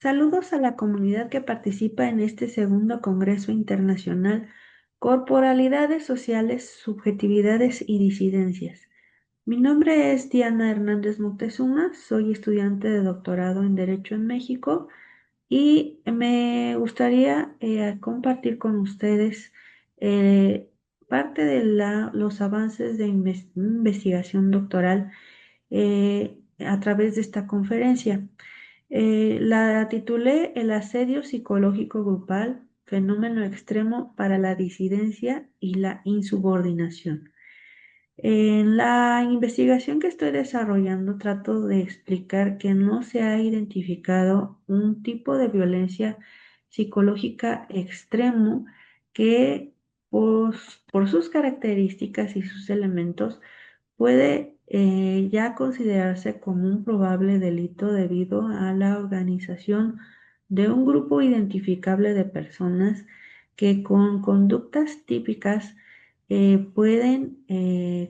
Saludos a la comunidad que participa en este segundo Congreso Internacional Corporalidades Sociales, Subjetividades y Disidencias. Mi nombre es Diana Hernández Moctezuma, soy estudiante de doctorado en Derecho en México y me gustaría compartir con ustedes eh, parte de los avances de investigación doctoral a través de esta conferencia. La titulé El asedio psicológico grupal, fenómeno extremo para la disidencia y la insubordinación. En la investigación que estoy desarrollando trato de explicar que no se ha identificado un tipo de violencia psicológica extremo que por sus características y sus elementos puede ya considerarse como un probable delito debido a la organización de un grupo identificable de personas que con conductas típicas pueden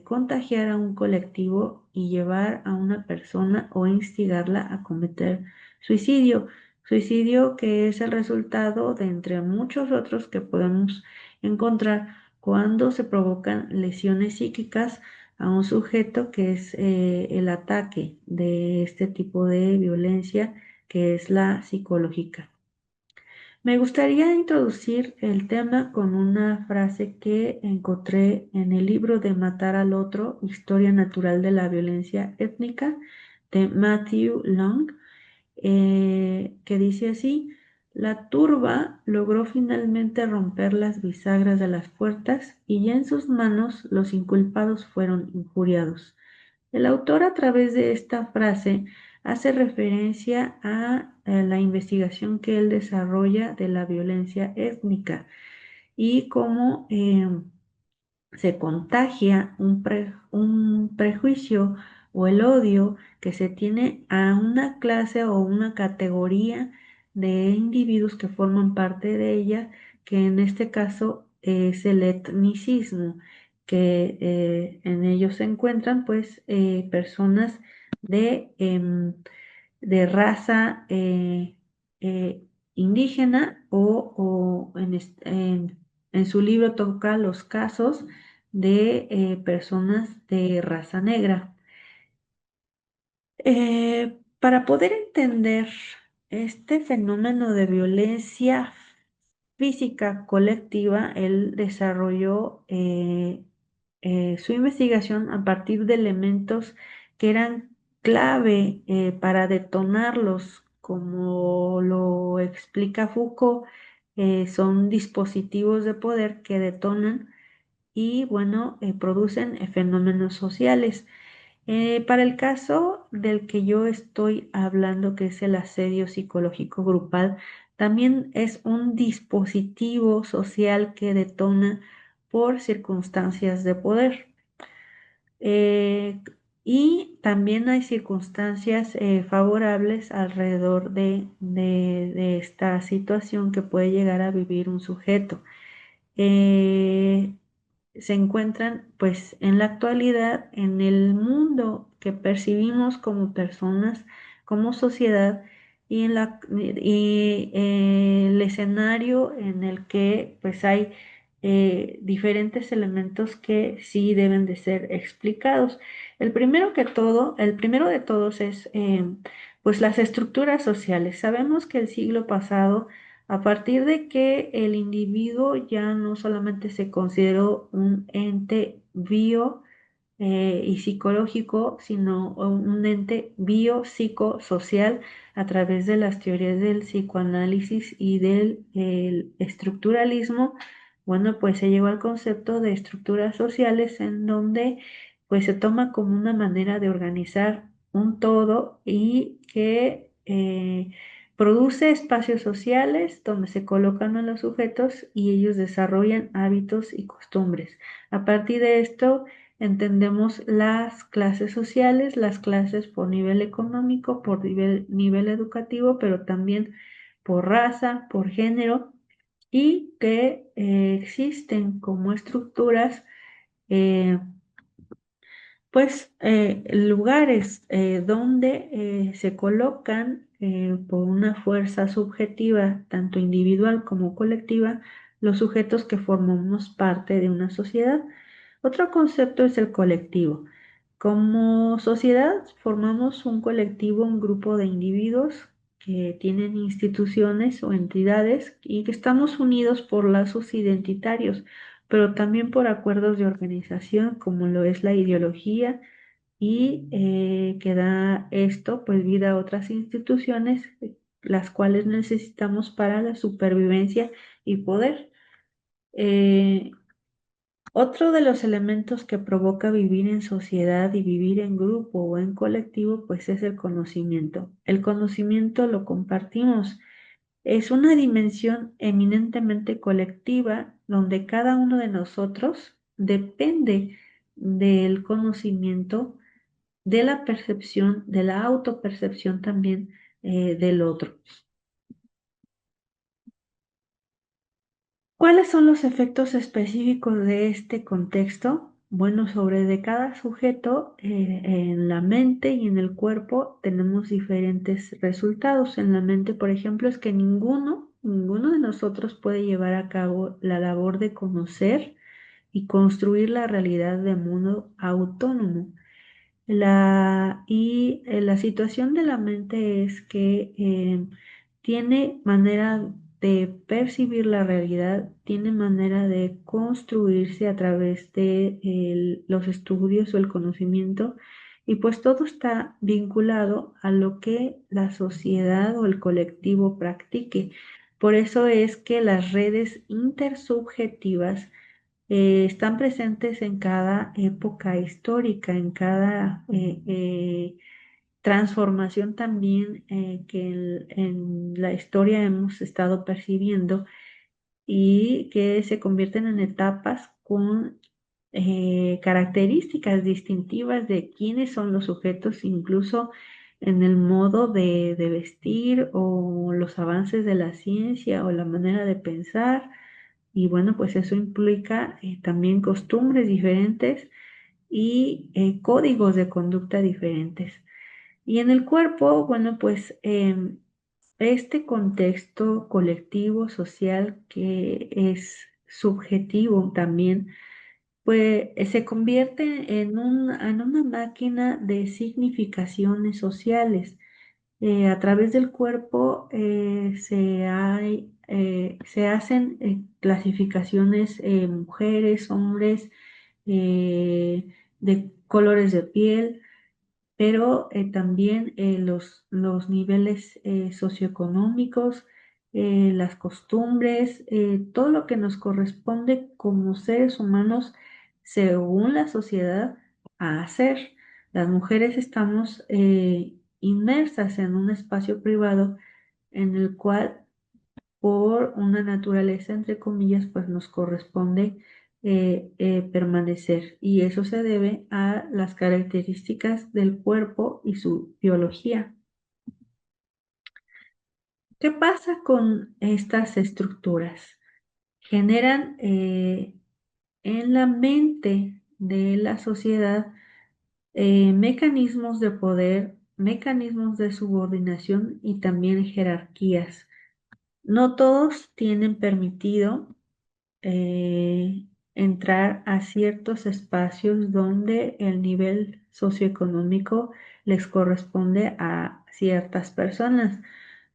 contagiar a un colectivo y llevar a una persona o instigarla a cometer suicidio. Suicidio que es el resultado de entre muchos otros que podemos encontrar cuando se provocan lesiones psíquicas a un sujeto, que es el ataque de este tipo de violencia, que es la psicológica. Me gustaría introducir el tema con una frase que encontré en el libro de Matar al Otro, Historia Natural de la Violencia Étnica, de Matthew Long, que dice así: la turba logró finalmente romper las bisagras de las puertas y ya en sus manos los inculpados fueron injuriados. El autor, a través de esta frase, hace referencia a la investigación que él desarrolla de la violencia étnica y cómo se contagia un prejuicio o el odio que se tiene a una clase o una categoría de individuos que forman parte de ella, que en este caso es el etnicismo, que en ellos se encuentran pues personas de raza eh, indígena o en su libro toca los casos de personas de raza negra. Para poder entender este fenómeno de violencia física colectiva, él desarrolló su investigación a partir de elementos que eran clave para detonarlos, como lo explica Foucault. Son dispositivos de poder que detonan y, bueno, producen fenómenos sociales. Para el caso del que yo estoy hablando, que es el asedio psicológico grupal, también es un dispositivo social que detona por circunstancias de poder. Eh, y también hay circunstancias favorables alrededor de esta situación que puede llegar a vivir un sujeto. Eh, Se encuentran pues en la actualidad en el mundo que percibimos como personas, como sociedad y el escenario en el que pues hay diferentes elementos que sí deben de ser explicados. El primero de todos es pues las estructuras sociales. Sabemos que el siglo pasado, a partir de que el individuo ya no solamente se consideró un ente bio y psicológico, sino un ente biopsicosocial a través de las teorías del psicoanálisis y del el estructuralismo. Bueno, pues se llegó al concepto de estructuras sociales en donde pues se toma como una manera de organizar un todo y que produce espacios sociales donde se colocan a los sujetos y ellos desarrollan hábitos y costumbres. A partir de esto entendemos las clases sociales, las clases por nivel económico, por nivel educativo, pero también por raza, por género, y que existen como estructuras eh, Pues lugares donde se colocan por una fuerza subjetiva, tanto individual como colectiva, los sujetos que formamos parte de una sociedad. Otro concepto es el colectivo. Como sociedad formamos un colectivo, un grupo de individuos que tienen instituciones o entidades y que estamos unidos por lazos identitarios, pero también por acuerdos de organización, como lo es la ideología, y que da esto pues vida a otras instituciones, las cuales necesitamos para la supervivencia y poder. Eh, Otro de los elementos que provoca vivir en sociedad y vivir en grupo o en colectivo, pues es el conocimiento. El conocimiento lo compartimos. Es una dimensión eminentemente colectiva donde cada uno de nosotros depende del conocimiento, de la percepción, de la autopercepción también del otro. ¿Cuáles son los efectos específicos de este contexto? Bueno, sobre de cada sujeto en la mente y en el cuerpo tenemos diferentes resultados. En la mente, por ejemplo, es que ninguno de nosotros puede llevar a cabo la labor de conocer y construir la realidad de modo autónomo. La situación de la mente es que tiene manera de percibir la realidad, tiene manera de construirse a través de los estudios o el conocimiento, y pues todo está vinculado a lo que la sociedad o el colectivo practique. Por eso es que las redes intersubjetivas están presentes en cada época histórica, en cada transformación también que en la historia hemos estado percibiendo y que se convierten en etapas con características distintivas de quiénes son los sujetos, incluso en el modo de vestir o los avances de la ciencia o la manera de pensar. Y bueno, pues eso implica también costumbres diferentes y códigos de conducta diferentes. Y en el cuerpo, bueno, pues este contexto colectivo, social, que es subjetivo también, pues se convierte en una máquina de significaciones sociales. A través del cuerpo se hacen clasificaciones mujeres, hombres, de colores de piel, pero también los niveles socioeconómicos, las costumbres, todo lo que nos corresponde como seres humanos según la sociedad a hacer. Las mujeres estamos inmersas en un espacio privado en el cual por una naturaleza, entre comillas, pues nos corresponde permanecer. Y eso se debe a las características del cuerpo y su biología. ¿Qué pasa con estas estructuras? Generan en la mente de la sociedad mecanismos de poder, mecanismos de subordinación y también jerarquías. No todos tienen permitido eh, entrar a ciertos espacios donde el nivel socioeconómico les corresponde a ciertas personas.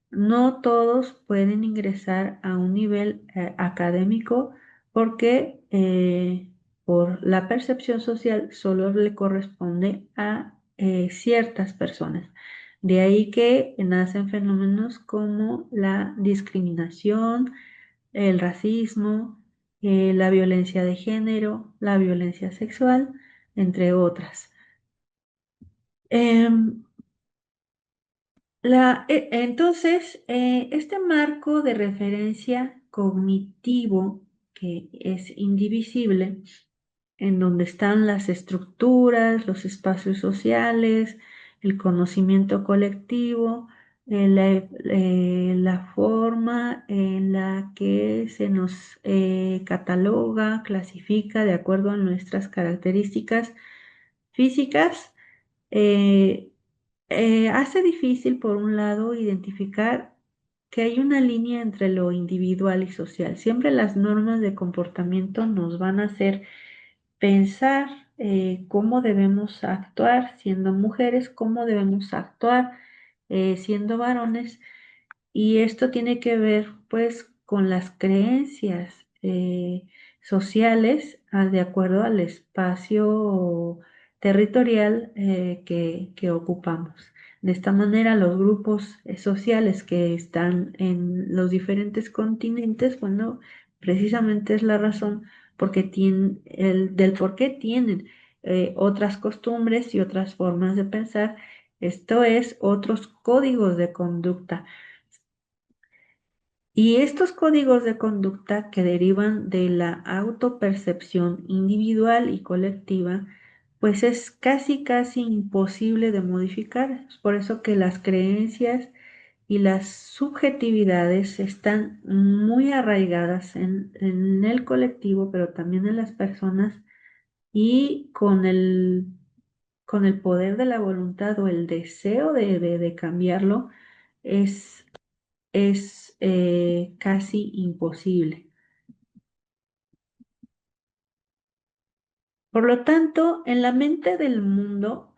No todos pueden ingresar a un nivel académico porque por la percepción social solo le corresponde a ciertas personas. De ahí que nacen fenómenos como la discriminación, el racismo, la violencia de género, la violencia sexual, entre otras. Em, entonces, este marco de referencia cognitivo que es indivisible, en donde están las estructuras, los espacios sociales, el conocimiento colectivo, la forma en la que se nos cataloga, clasifica de acuerdo a nuestras características, físicas, eh, hace difícil, por un lado, identificar que hay una línea entre lo individual y social. Siempre las normas de comportamiento nos van a hacer pensar cómo debemos actuar siendo mujeres, cómo debemos actuar siendo varones, y esto tiene que ver pues con las creencias sociales de acuerdo al espacio territorial que ocupamos. De esta manera, los grupos sociales que están en los diferentes continentes, bueno, precisamente es la razón porque tienen del por qué tienen otras costumbres y otras formas de pensar, esto es, otros códigos de conducta. Y estos códigos de conducta que derivan de la autopercepción individual y colectiva, pues es casi imposible de modificar. Es por eso que las creencias y las subjetividades están muy arraigadas en el colectivo, pero también en las personas, y con el poder de la voluntad o el deseo de cambiarlo, es casi imposible. Por lo tanto, en la mente del mundo,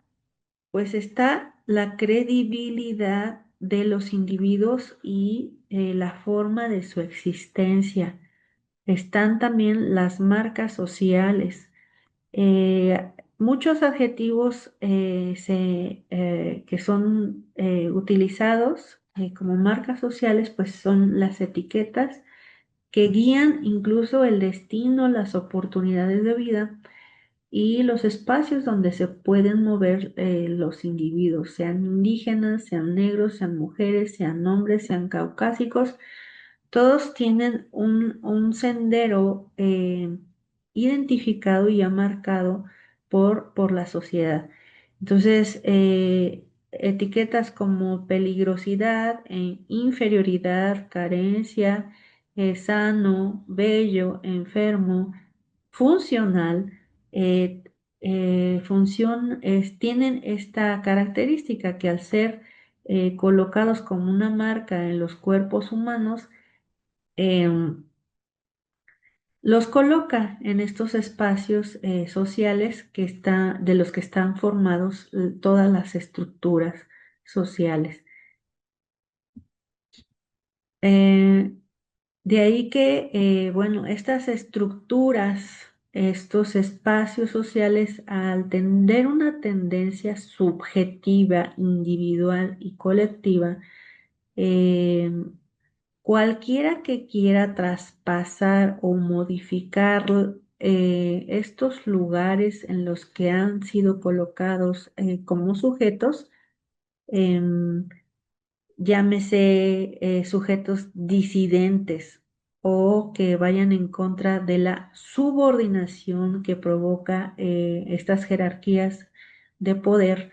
pues está la credibilidad de los individuos y la forma de su existencia. Están también las marcas sociales. Muchos adjetivos que son utilizados como marcas sociales, pues son las etiquetas que guían incluso el destino, las oportunidades de vida y los espacios donde se pueden mover los individuos, sean indígenas, sean negros, sean mujeres, sean hombres, sean caucásicos. Todos tienen un sendero identificado y ya marcado por la sociedad. Entonces, etiquetas como peligrosidad, inferioridad, carencia, sano, bello, enfermo, funcional, eh, tienen esta característica que, al ser colocados como una marca en los cuerpos humanos, em, los coloca en estos espacios sociales de los que están formados todas las estructuras sociales. Eh, de ahí que, bueno, estas estructuras, estos espacios sociales, al tener una tendencia subjetiva, individual y colectiva, eh, cualquiera que quiera traspasar o modificar estos lugares en los que han sido colocados como sujetos, em, llámese sujetos disidentes o que vayan en contra de la subordinación que provoca estas jerarquías de poder,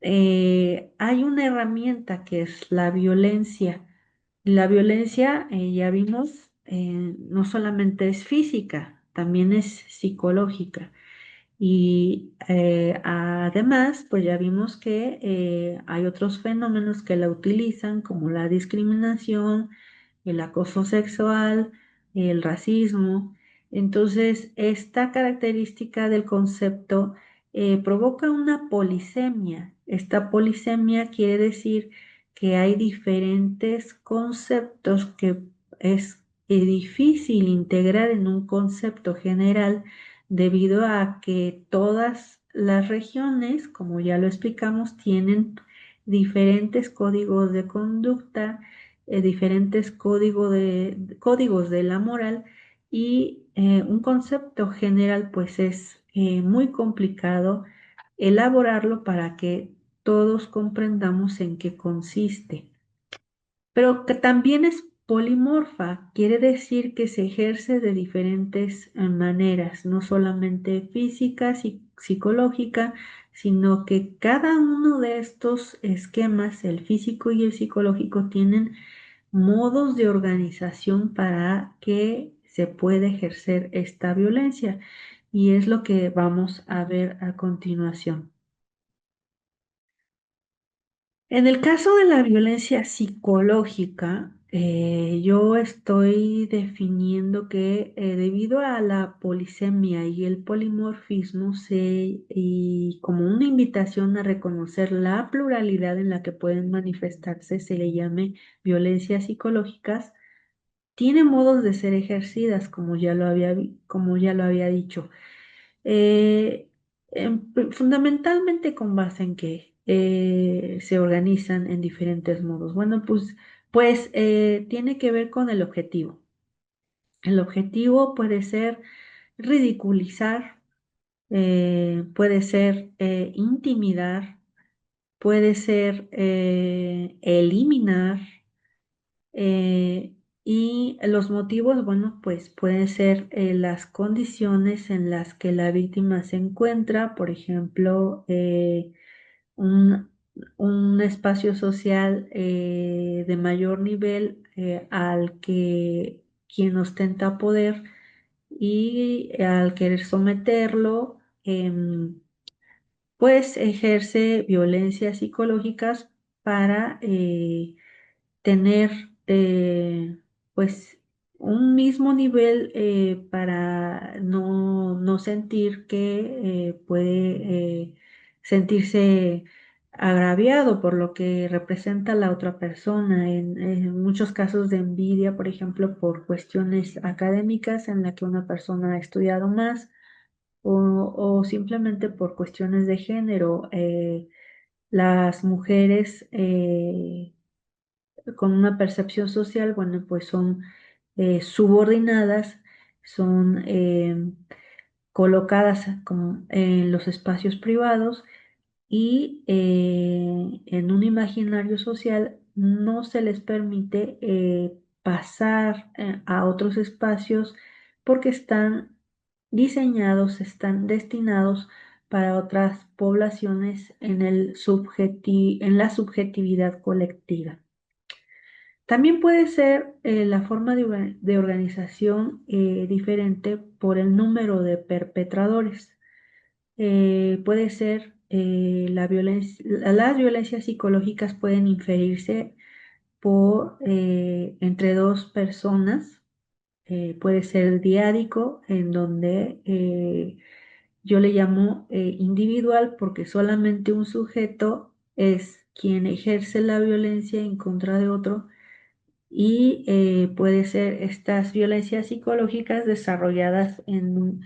hay una herramienta que es la violencia. La violencia, ya vimos, no solamente es física, también es psicológica. Y además, pues ya vimos que hay otros fenómenos que la utilizan, como la discriminación, el acoso sexual, el racismo. Entonces, esta característica del concepto provoca una polisemia. Esta polisemia quiere decir que hay diferentes conceptos que es difícil integrar en un concepto general, debido a que todas las regiones, como ya lo explicamos, tienen diferentes códigos de conducta, diferentes códigos de la moral, y un concepto general pues es muy complicado elaborarlo para que todos comprendamos en qué consiste. Pero que también es polimorfa, quiere decir que se ejerce de diferentes maneras, no solamente física, psicológica, sino que cada uno de estos esquemas, el físico y el psicológico, tienen modos de organización para que se pueda ejercer esta violencia. y es lo que vamos a ver a continuación. En el caso de la violencia psicológica, yo estoy definiendo que debido a la polisemia y el polimorfismo, y como una invitación a reconocer la pluralidad en la que pueden manifestarse, se le llame violencias psicológicas, tiene modos de ser ejercidas, como ya lo había dicho. Eh, Fundamentalmente con base en que se organizan en diferentes modos. Bueno, pues tiene que ver con el objetivo. El objetivo puede ser ridiculizar, puede ser intimidar, puede ser eliminar, eh, y los motivos, bueno, pues pueden ser las condiciones en las que la víctima se encuentra, por ejemplo, un, un espacio social de mayor nivel al que quien ostenta poder y al querer someterlo, pues ejerce violencias psicológicas para tener pues un mismo nivel para no sentir que puede sentirse agraviado por lo que representa la otra persona. En muchos casos de envidia, por ejemplo, por cuestiones académicas en la que una persona ha estudiado más o simplemente por cuestiones de género. Las mujeres con una percepción social, bueno, pues son subordinadas, son colocadas como en los espacios privados y en un imaginario social no se les permite pasar a otros espacios porque están diseñados, están destinados para otras poblaciones en la subjetividad colectiva. También puede ser la forma de organización diferente por el número de perpetradores. Puede ser las violencias psicológicas pueden inferirse entre dos personas. Puede ser diádico, en donde yo le llamo individual porque solamente un sujeto es quien ejerce la violencia en contra de otro y puede ser estas violencias psicológicas desarrolladas en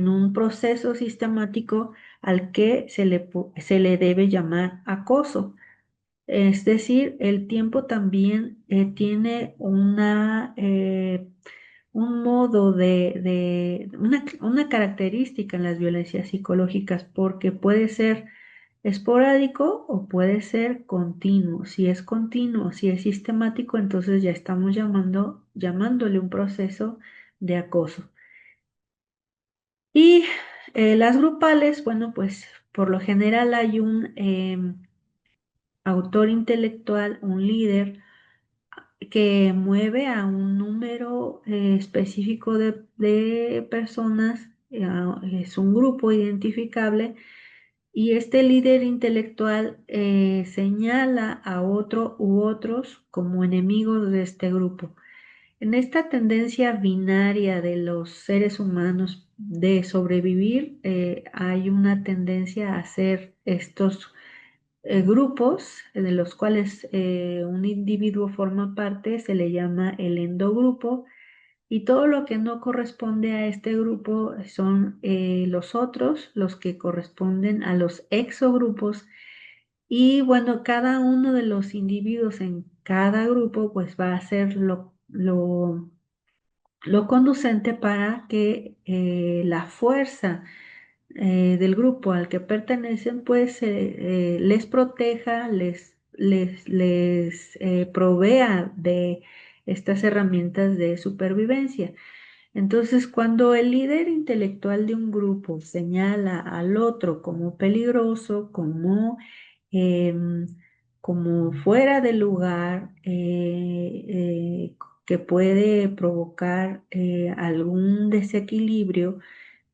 un proceso sistemático al que se le debe llamar acoso. Es decir, el tiempo también tiene un modo una característica en las violencias psicológicas, porque puede ser esporádico o puede ser continuo. Si es continuo, si es sistemático, entonces ya estamos llamándole un proceso de acoso. Y las grupales, bueno, pues por lo general hay un autor intelectual, un líder que mueve a un número específico de personas, es un grupo identificable, y este líder intelectual señala a otro u otros como enemigos de este grupo. En esta tendencia binaria de los seres humanos de sobrevivir, hay una tendencia a hacer estos grupos de los cuales un individuo forma parte, se le llama el endogrupo, y todo lo que no corresponde a este grupo son los otros, los que corresponden a los exogrupos. Y bueno, cada uno de los individuos en cada grupo pues va a hacer lo conducente para que la fuerza del grupo al que pertenecen, pues les proteja, les provea de estas herramientas de supervivencia. Entonces, cuando el líder intelectual de un grupo señala al otro como peligroso, em, como fuera de lugar, que puede provocar algún desequilibrio,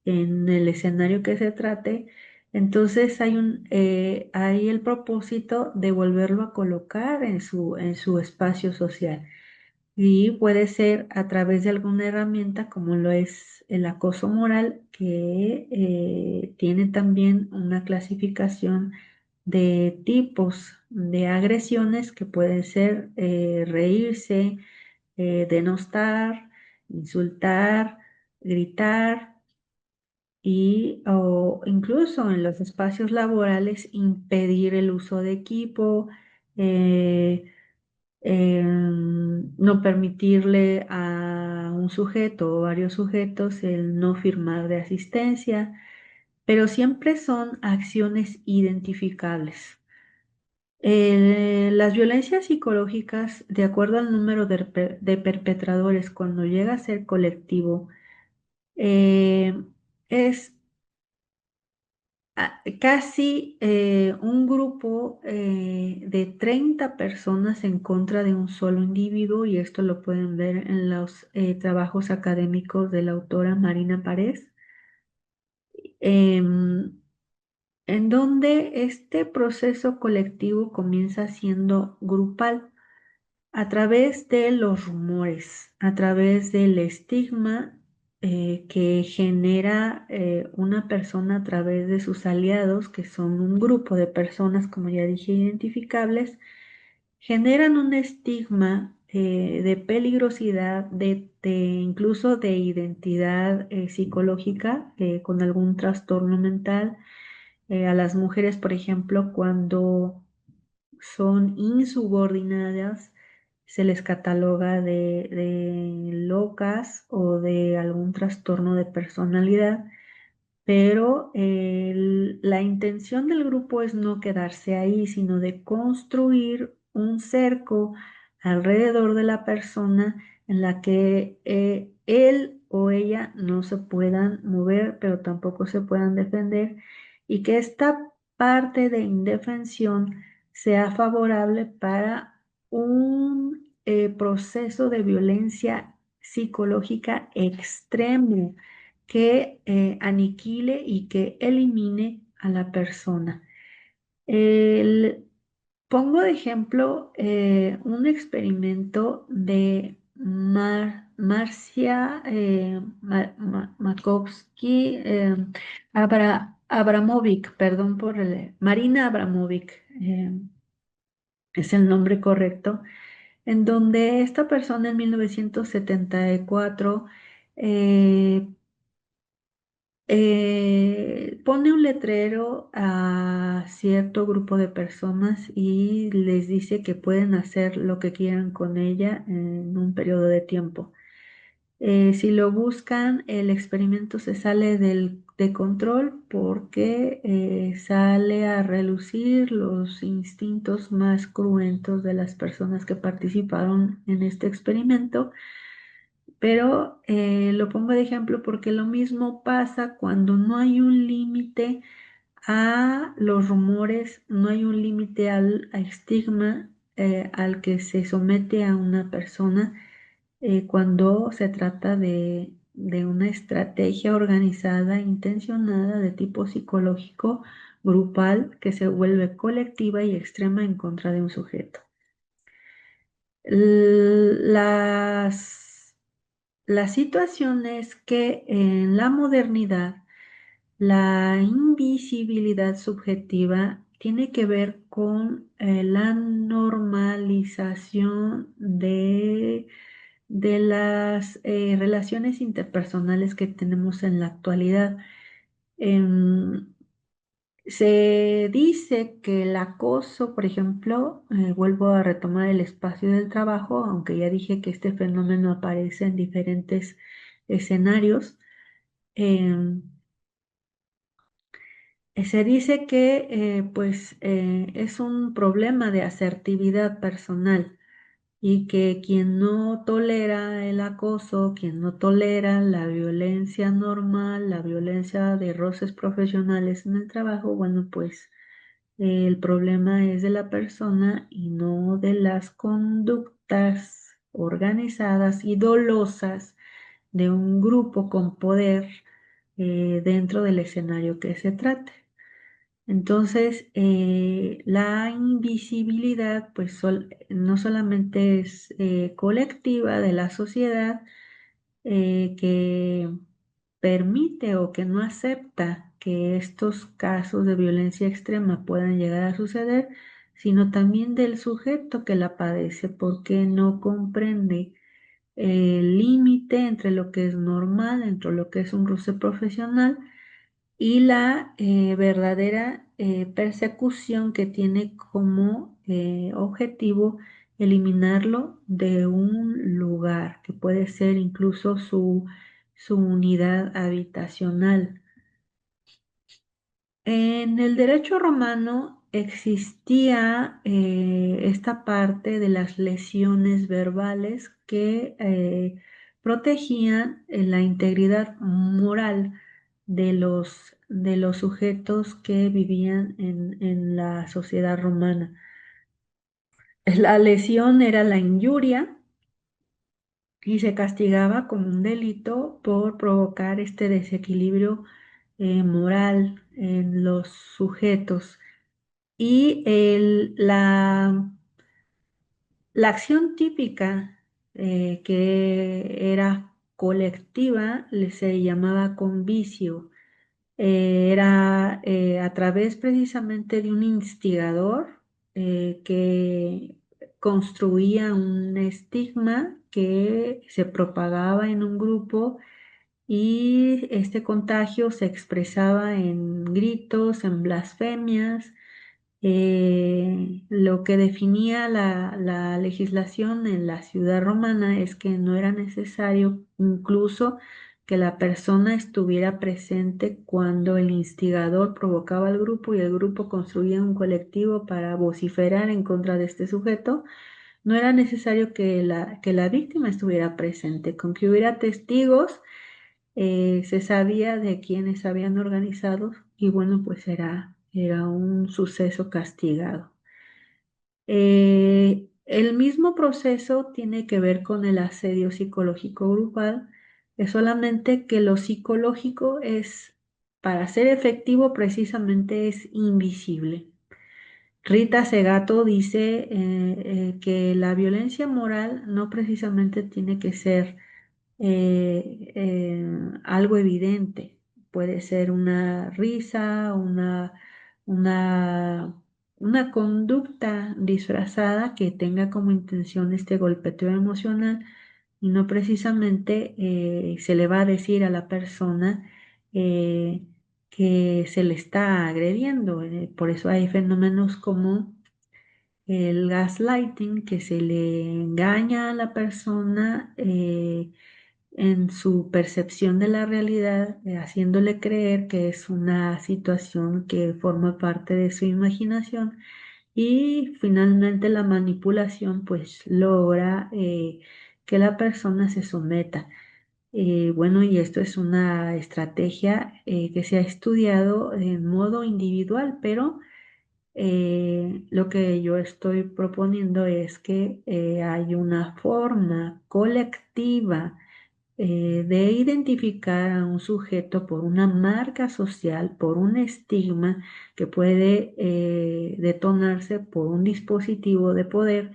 en el escenario que se trate, entonces hay el propósito de volverlo a colocar en su espacio social. Y puede ser a través de alguna herramienta como lo es el acoso moral, que tiene también una clasificación de tipos de agresiones que pueden ser reírse, denostar, insultar, gritar y o incluso en los espacios laborales impedir el uso de equipo, eh, no permitirle a un sujeto o varios sujetos el no firmar de asistencia, pero siempre son acciones identificables. Las violencias psicológicas, de acuerdo al número de perpetradores, cuando llega a ser colectivo, eh, es casi un grupo de 30 personas en contra de un solo individuo, y esto lo pueden ver en los trabajos académicos de la autora Marina Párez, em, en donde este proceso colectivo comienza siendo grupal a través de los rumores, a través del estigma que genera una persona a través de sus aliados, que son un grupo de personas, como ya dije, identificables, generan un estigma de peligrosidad, incluso de identidad psicológica con algún trastorno mental. A las mujeres, por ejemplo, cuando son insubordinadas, se les cataloga de locas o de algún trastorno de personalidad, pero la intención del grupo es no quedarse ahí, sino de construir un cerco alrededor de la persona en la que él o ella no se puedan mover, pero tampoco se puedan defender, y que esta parte de indefensión sea favorable para un proceso de violencia psicológica extremo que aniquile y que elimine a la persona. El- Pongo de ejemplo un experimento de Marcia Makovsky, Abramovic, perdón Marina Abramovic, es el nombre correcto, en donde esta persona en 1974 eh, pone un letrero a cierto grupo de personas y les dice que pueden hacer lo que quieran con ella en un periodo de tiempo. Si lo buscan, el experimento se sale de control porque sale a relucir los instintos más cruentos de las personas que participaron en este experimento, pero lo pongo de ejemplo porque lo mismo pasa cuando no hay un límite a los rumores, no hay un límite al estigma al que se somete a una persona cuando se trata de una estrategia organizada, intencionada, de tipo psicológico, grupal, que se vuelve colectiva y extrema en contra de un sujeto. Las la situación es que en la modernidad la invisibilidad subjetiva tiene que ver con la normalización de las relaciones interpersonales que tenemos en la actualidad. Em, Se dice que el acoso, por ejemplo, vuelvo a retomar el espacio del trabajo, aunque ya dije que este fenómeno aparece en diferentes escenarios. em, Se dice que es un problema de asertividad personal, y que quien no tolera el acoso, quien no tolera la violencia normal, la violencia de roces profesionales en el trabajo, bueno, pues el problema es de la persona y no de las conductas organizadas y dolosas de un grupo con poder dentro del escenario que se trate. Entonces, la invisibilidad, pues no solamente es colectiva de la sociedad, que permite o que no acepta que estos casos de violencia extrema puedan llegar a suceder, sino también del sujeto que la padece, porque no comprende el límite entre lo que es normal, entre lo que es un roce profesional y la verdadera persecución que tiene como objetivo eliminarlo de un lugar, que puede ser incluso su unidad habitacional. En el derecho romano existía esta parte de las lesiones verbales que protegían la integridad moral de los sujetos que vivían en la sociedad romana. La lesión era la injuria y se castigaba como un delito por provocar este desequilibrio moral en los sujetos. Y la acción típica que era colectiva se llamaba convicio. Era a través precisamente de un instigador que construía un estigma que se propagaba en un grupo y este contagio se expresaba en gritos, en blasfemias. Lo que definía la legislación en la ciudad romana es que no era necesario incluso que la persona estuviera presente cuando el instigador provocaba al grupo y el grupo construía un colectivo para vociferar en contra de este sujeto. No era necesario que la víctima estuviera presente, con que hubiera testigos. Se sabía de quiénes habían organizado y bueno, pues era un suceso castigado. El mismo proceso tiene que ver con el asedio psicológico grupal, es solamente que lo psicológico es, para ser efectivo, precisamente es invisible. Rita Segato dice que la violencia moral no precisamente tiene que ser algo evidente. Puede ser una risa, una, una conducta disfrazada que tenga como intención este golpeteo emocional y no precisamente se le va a decir a la persona eh, que se le está agrediendo. Por eso hay fenómenos como el gaslighting, que se le engaña a la persona en su percepción de la realidad, haciéndole creer que es una situación que forma parte de su imaginación y finalmente la manipulación pues logra que la persona se someta. Bueno, y esto es una estrategia que se ha estudiado en modo individual, pero lo que yo estoy proponiendo es que hay una forma colectiva de identificar a un sujeto por una marca social, por un estigma que puede detonarse por un dispositivo de poder,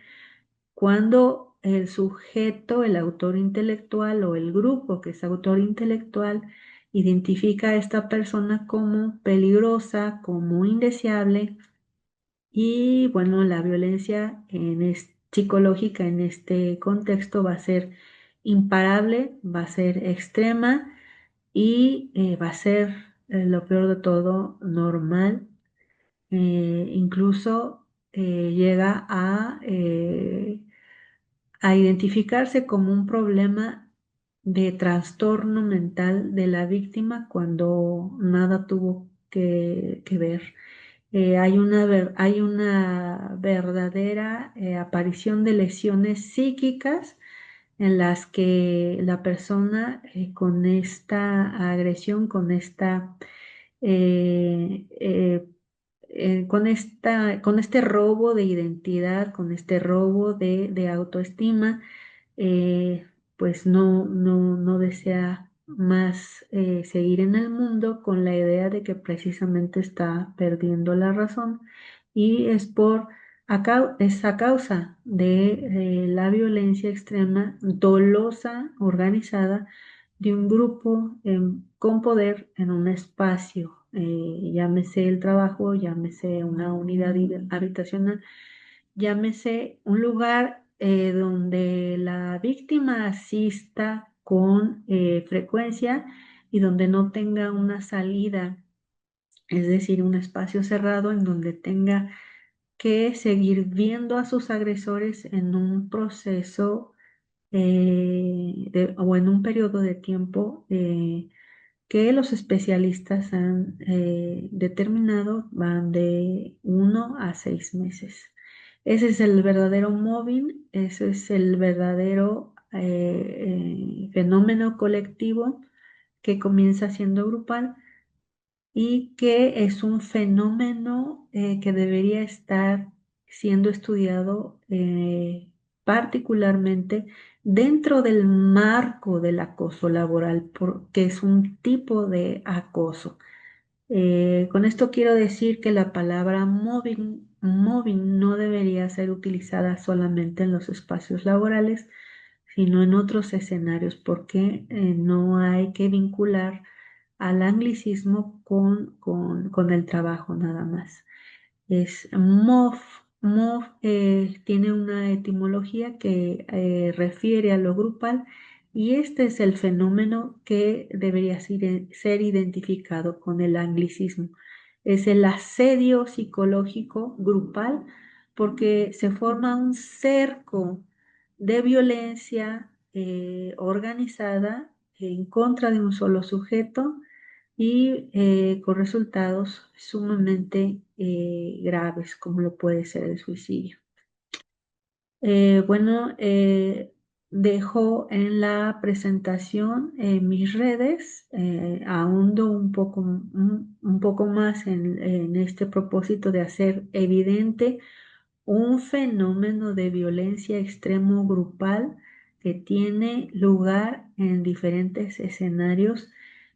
cuando el sujeto, el autor intelectual o el grupo que es autor intelectual, identifica a esta persona como peligrosa, como indeseable. Y bueno, la violencia psicológica en este contexto va a ser imparable, va a ser extrema y va a ser, lo peor de todo, normal. Incluso llega a identificarse como un problema de trastorno mental de la víctima cuando nada tuvo que ver. Hay una verdadera aparición de lesiones psíquicas en las que la persona con esta agresión, eh, eh, con este robo de identidad, con este robo de autoestima, pues no desea más seguir en el mundo con la idea de que precisamente está perdiendo la razón y es es a causa de la violencia extrema, dolosa, organizada de un grupo con poder en un espacio, llámese el trabajo, llámese una unidad habitacional, llámese un lugar donde la víctima asista con frecuencia y donde no tenga una salida, es decir, un espacio cerrado en donde tenga que seguir viendo a sus agresores en un proceso o en un periodo de tiempo que los especialistas han determinado van de 1 a 6 meses. Ese es el verdadero mobbing, ese es el verdadero fenómeno colectivo que comienza siendo grupal y que es un fenómeno que debería estar siendo estudiado particularmente dentro del marco del acoso laboral, porque es un tipo de acoso. Con esto quiero decir que la palabra mobbing no debería ser utilizada solamente en los espacios laborales, sino en otros escenarios, porque no hay que vincular al anglicismo con el trabajo nada más. Es MOF. MOF tiene una etimología que refiere a lo grupal y este es el fenómeno que debería ser identificado con el anglicismo. Es el asedio psicológico grupal porque se forma un cerco de violencia organizada en contra de un solo sujeto y con resultados sumamente graves, como lo puede ser el suicidio. Bueno, dejo en la presentación mis redes, ahondo un poco más en este propósito de hacer evidente un fenómeno de violencia extremo grupal que tiene lugar en diferentes escenarios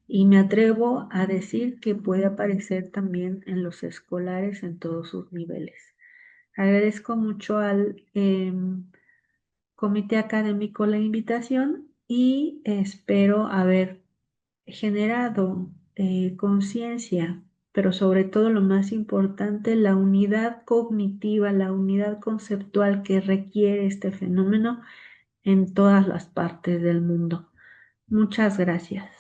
y me atrevo a decir que puede aparecer también en los escolares en todos sus niveles. Agradezco mucho al comité académico la invitación y espero haber generado conciencia, pero sobre todo lo más importante, la unidad cognitiva, la unidad conceptual que requiere este fenómeno en todas las partes del mundo. Muchas gracias.